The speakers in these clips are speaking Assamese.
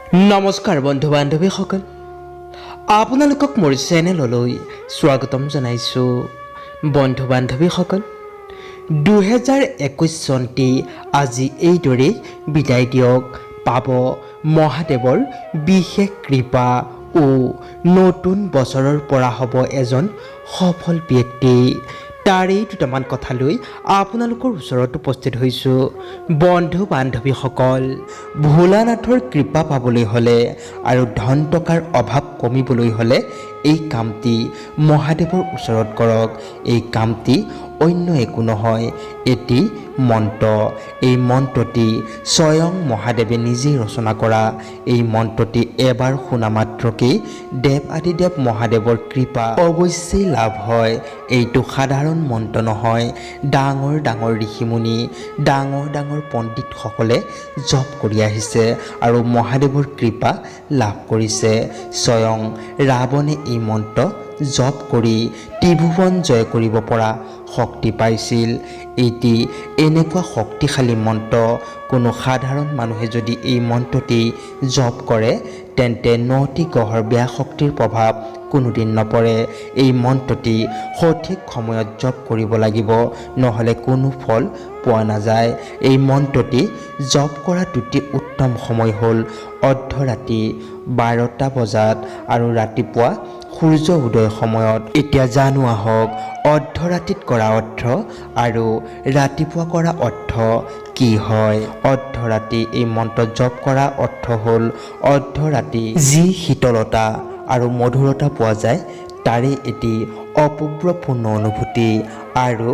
নমস্কাৰ বন্ধু বান্ধৱীসকল, আপোনালোকক মোৰ চেনেললৈ স্বাগতম জনাইছোঁ। বন্ধু বান্ধৱীসকল, 2021 চনটি আজি এইদৰেই বিদায় দিয়ক। পাব মহাদেৱৰ বিশেষ কৃপা ও নতুন বছৰৰ পৰা হ'ব এজন সফল ব্যক্তি। তাৰেই দুটামান কথা লৈ আপোনালোকৰ ওচৰত উপস্থিত হৈছোঁ। বন্ধু বান্ধৱীসকল, ভোলানাথৰ কৃপা পাবলৈ হ'লে আৰু ধন টকাৰ অভাৱ কমিবলৈ হ'লে এই কামটি মহাদেৱৰ ওচৰত কৰক। এই কামটি অন্য একো নহয়, এটি মন্ত্ৰ। এই মন্ত্ৰটি স্বয়ং মহাদেৱে নিজেই ৰচনা কৰা। এই মন্ত্ৰটি এবাৰ শুনা মাত্ৰকেই দেৱ আদিদেৱ মহাদেৱৰ কৃপা অৱশ্যেই লাভ হয়। এইটো সাধাৰণ মন্ত্ৰ নহয়, ডাঙৰ ডাঙৰ ঋষিমুনি, ডাঙৰ ডাঙৰ পণ্ডিতসকলে জপ কৰি আহিছে আৰু মহাদেৱৰ কৃপা লাভ কৰিছে। স্বয়ং ৰাৱণে এই মন্ত্ৰ জপ কৰি ত্ৰিভুৱন জয় কৰিব পৰা শক্তি পাইছিল। এটি এনেকুৱা শক্তিশালী মন্ত্ৰ, কোনো সাধাৰণ মানুহে যদি এই মন্ত্ৰটি জপ কৰে তেন্তে 9টি গ্ৰহৰ বেয়া শক্তিৰ প্ৰভাৱ কোনোদিন নপৰে। এই মন্ত্ৰটি সঠিক সময়ত জপ কৰিব লাগিব, নহ'লে কোনো ফল পোৱা নাযায়। এই মন্ত্ৰটি জপ কৰা দুটি উত্তম সময় হ'ল অৰ্ধৰাতি 12টা বজাত আৰু ৰাতিপুৱা সূৰ্য উদয় সময়ত। এতিয়া জানো আহক, অৰ্ধৰাতিত কৰা অৰ্থ আৰু ৰাতিপুৱা কৰা অৰ্থ কি হয়। অৰ্ধৰাতি এই মন্ত্ৰ জপ কৰা অৰ্থ হ'ল অৰ্ধৰাতি যি শীতলতা আৰু মধুৰতা পোৱা যায় তাৰে এটি অপূৰ্বপূৰ্ণ অনুভূতি। আৰু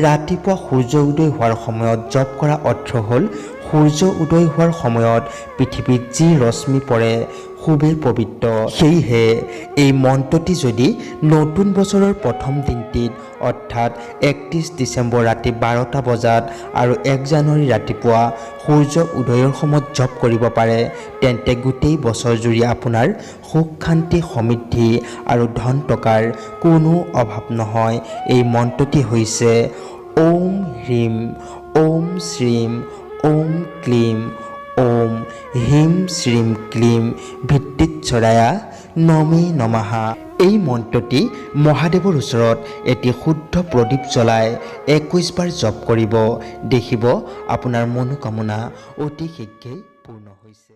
ৰাতিপুৱা সূৰ্য উদয় হোৱাৰ সময়ত জপ কৰা অৰ্থ হ'ল সূৰ্য উদয় হোৱাৰ সময়ত পৃথিৱীত যি ৰশ্মি পৰে খুবেই পবিত্ৰ। সেয়েহে এই মন্ত্ৰটি যদি নতুন বছৰৰ প্ৰথম দিনটিত অৰ্থাৎ 31 ডিচেম্বৰ ৰাতি 12টা বজাত আৰু 1 জানুৱাৰী ৰাতিপুৱা সূৰ্য উদয়ৰ সময়ত জপ কৰিব পাৰে তেন্তে গোটেই বছৰ জুৰি আপোনাৰ সুখ শান্তি সমৃদ্ধি আৰু ধন টকাৰ কোনো অভাৱ নহয়। এই মন্ত্ৰটি হৈছে ওম হ্ৰীম ওম শ্ৰীম ওম ক্লীম ওম হিম শ্ৰীম ক্লীম ভিত্তিচ্ছৰায়া নমে নমঃ। এই মন্ত্ৰটি মহাদেৱৰ ওচৰত এটি শুদ্ধ প্ৰদীপ জ্বলাই 21 বাৰ জপ কৰিব। দেখিব আপোনাৰ মনোকামনা অতি শীঘ্ৰেই পূৰ্ণ হৈছে।